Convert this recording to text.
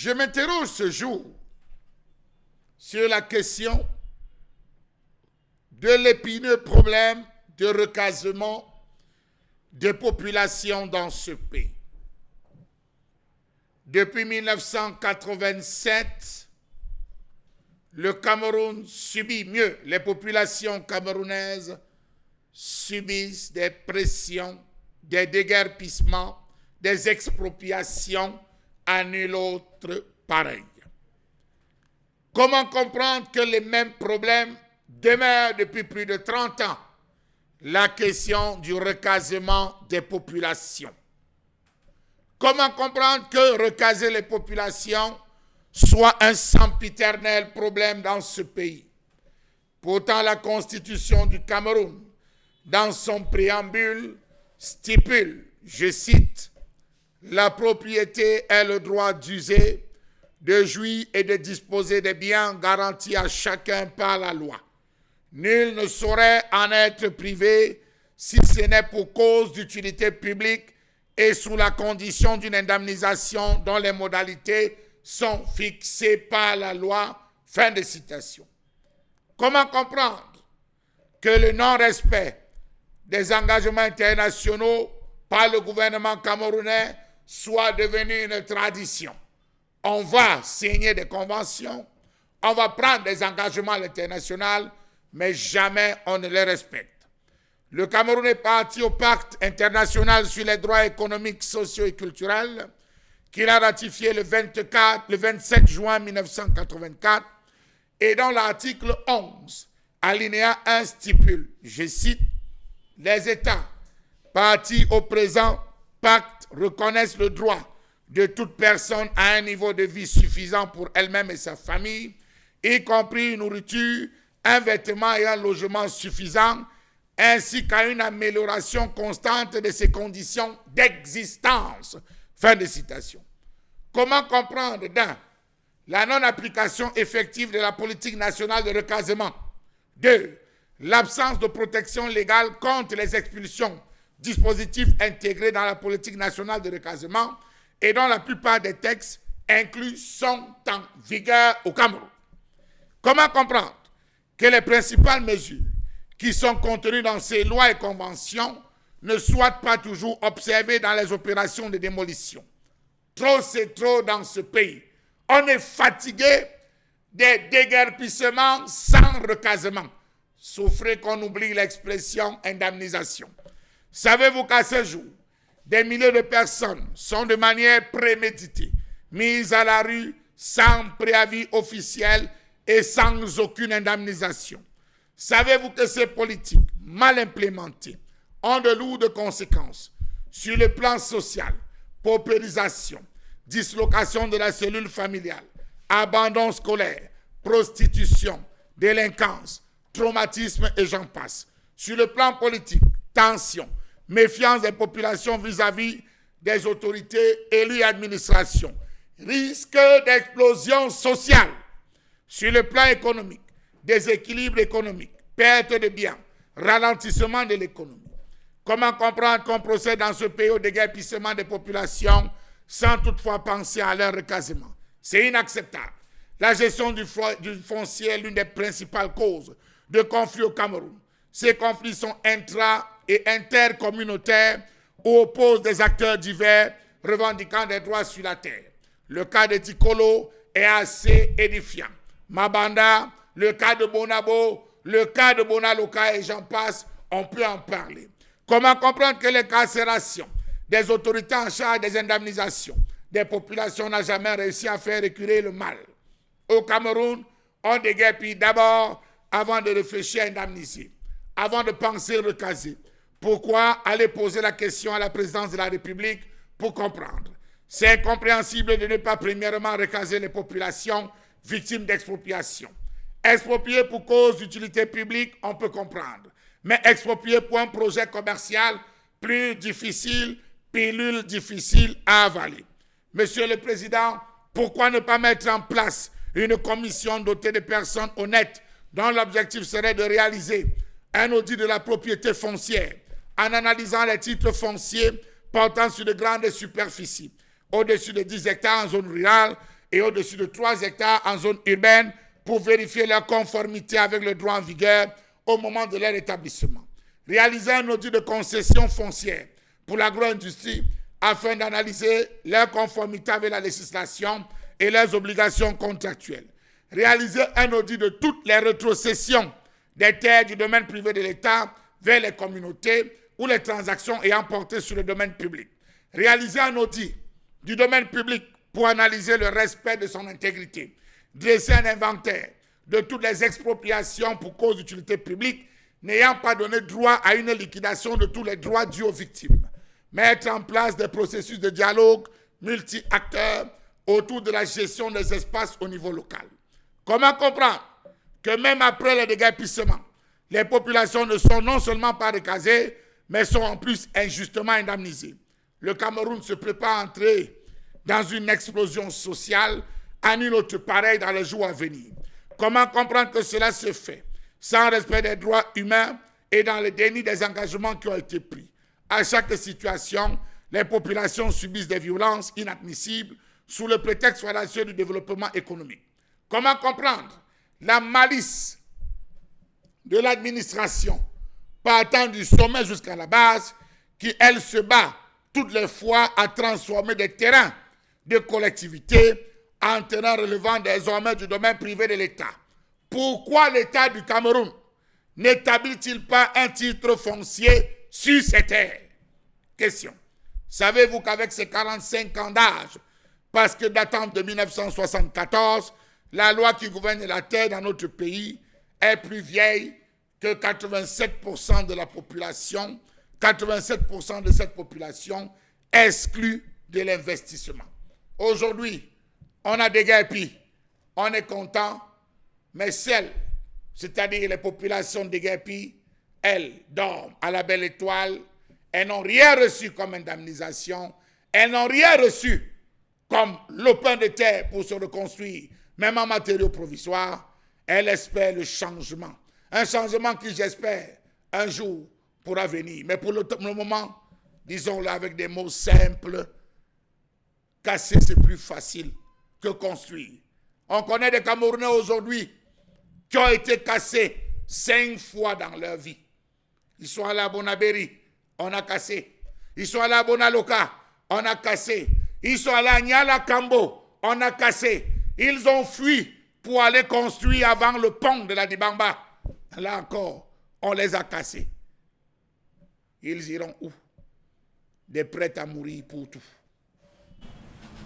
Je m'interroge ce jour sur la question de l'épineux problème de recasement des populations dans ce pays. Depuis 1987, le Cameroun subit mieux, les populations camerounaises subissent des pressions, des déguerpissements, des expropriations à nul autre pareil. Comment comprendre que les mêmes problèmes demeurent depuis plus de 30 ans? La question du recasement des populations. Comment comprendre que recaser les populations soit un sempiternel problème dans ce pays? Pourtant, la Constitution du Cameroun, dans son préambule, stipule, je cite, « La propriété est le droit d'user, de jouir et de disposer des biens garantis à chacun par la loi. Nul ne saurait en être privé si ce n'est pour cause d'utilité publique et sous la condition d'une indemnisation dont les modalités sont fixées par la loi. » Fin de citation. Comment comprendre que le non-respect des engagements internationaux par le gouvernement camerounais soit devenu une tradition? On va signer des conventions, on va prendre des engagements à l'international, mais jamais on ne les respecte. Le Cameroun est parti au pacte international sur les droits économiques, sociaux et culturels qu'il a ratifié le 27 juin 1984 et dont l'article 11, alinéa 1 stipule, je cite, « Les États partis au présent pacte reconnaissent le droit de toute personne à un niveau de vie suffisant pour elle-même et sa famille, y compris une nourriture, un vêtement et un logement suffisant, ainsi qu'à une amélioration constante de ses conditions d'existence. » Fin de citation. Comment comprendre, d'un, la non-application effective de la politique nationale de recasement, deux, l'absence de protection légale contre les expulsions, dispositif intégré dans la politique nationale de recasement et dont la plupart des textes inclus sont en vigueur au Cameroun. Comment comprendre que les principales mesures qui sont contenues dans ces lois et conventions ne soient pas toujours observées dans les opérations de démolition? Trop, c'est trop dans ce pays. On est fatigué des déguerpissements sans recasement. Souffrez qu'on oublie l'expression indemnisation. Savez-vous qu'à ce jour, des milliers de personnes sont de manière préméditée mises à la rue sans préavis officiel et sans aucune indemnisation? Savez-vous que ces politiques mal implémentées ont de lourdes conséquences sur le plan social, paupérisation, dislocation de la cellule familiale, abandon scolaire, prostitution, délinquance, traumatisme et j'en passe. Sur le plan politique, tension, méfiance des populations vis-à-vis des autorités élues et administrations, risque d'explosion sociale. Sur le plan économique, déséquilibre économique, perte de biens, ralentissement de l'économie. Comment comprendre qu'on procède dans ce pays au déguerpissement des populations sans toutefois penser à leur recasement? C'est inacceptable. La gestion du foncier est l'une des principales causes de conflits au Cameroun. Ces conflits sont intra- et intercommunautaires ou opposent des acteurs divers revendiquant des droits sur la terre. Le cas de Tikolo est assez édifiant. Mabanda, le cas de Bonabo, le cas de Bonaloka et j'en passe, on peut en parler. Comment comprendre que les carcérations des autorités en charge des indemnisations des populations n'ont jamais réussi à faire reculer le mal? Au Cameroun, on déguerpit d'abord avant de réfléchir à indemniser, avant de penser recaser. Pourquoi aller poser la question à la présidence de la République pour comprendre? C'est incompréhensible de ne pas premièrement recaser les populations victimes d'expropriation. Exproprier pour cause d'utilité publique, on peut comprendre. Mais exproprier pour un projet commercial, plus difficile, pilule difficile à avaler. Monsieur le Président, pourquoi ne pas mettre en place une commission dotée de personnes honnêtes dont l'objectif serait de réaliser un audit de la propriété foncière en analysant les titres fonciers portant sur de grandes superficies, au-dessus de 10 hectares en zone rurale et au-dessus de 3 hectares en zone urbaine pour vérifier leur conformité avec le droit en vigueur au moment de leur établissement. Réaliser un audit de concession foncière pour l'agro-industrie afin d'analyser leur conformité avec la législation et leurs obligations contractuelles. Réaliser un audit de toutes les rétrocessions des terres du domaine privé de l'État vers les communautés ou les transactions ayant porté sur le domaine public. Réaliser un audit du domaine public pour analyser le respect de son intégrité. Dresser un inventaire de toutes les expropriations pour cause d'utilité publique n'ayant pas donné droit à une liquidation de tous les droits dus aux victimes. Mettre en place des processus de dialogue multi-acteurs autour de la gestion des espaces au niveau local. Comment comprendre que même après les déguerpissements, les populations ne sont non seulement pas recasées, mais sont en plus injustement indemnisées? Le Cameroun se prépare à entrer dans une explosion sociale, à nul autre pareil dans les jours à venir. Comment comprendre que cela se fait sans respect des droits humains et dans le déni des engagements qui ont été pris? À chaque situation, les populations subissent des violences inadmissibles sous le prétexte fallacieux du développement économique. Comment comprendre la malice de l'administration partant du sommet jusqu'à la base qui, elle, se bat toutes les fois à transformer des terrains de collectivités en terrains relevant désormais du domaine privé de l'État? Pourquoi l'État du Cameroun n'établit-il pas un titre foncier sur ces terres? Question. Savez-vous qu'avec ces 45 ans d'âge, parce que datant de 1974, la loi qui gouverne la terre dans notre pays est plus vieille que 87% de la population, 87% de cette population exclue de l'investissement. Aujourd'hui, on a déguerpi, on est content, mais celles, c'est-à-dire les populations déguerpies, elles dorment à la belle étoile, elles n'ont rien reçu comme indemnisation, elles n'ont rien reçu comme lopin de terre pour se reconstruire, même en matériaux provisoires. Elles espèrent le changement. Un changement qui, j'espère, un jour pourra venir. Mais pour le moment, disons-le avec des mots simples, casser c'est plus facile que construire. On connaît des Camerounais aujourd'hui qui ont été cassés 5 fois dans leur vie. Ils sont allés à Bonabéry, on a cassé. Ils sont allés à Bonaloka, on a cassé. Ils sont allés à Nyala Kambo, on a cassé. Ils ont fui pour aller construire avant le pont de la Dibamba. Là encore, on les a cassés. Ils iront où? Des prêts à mourir pour tout.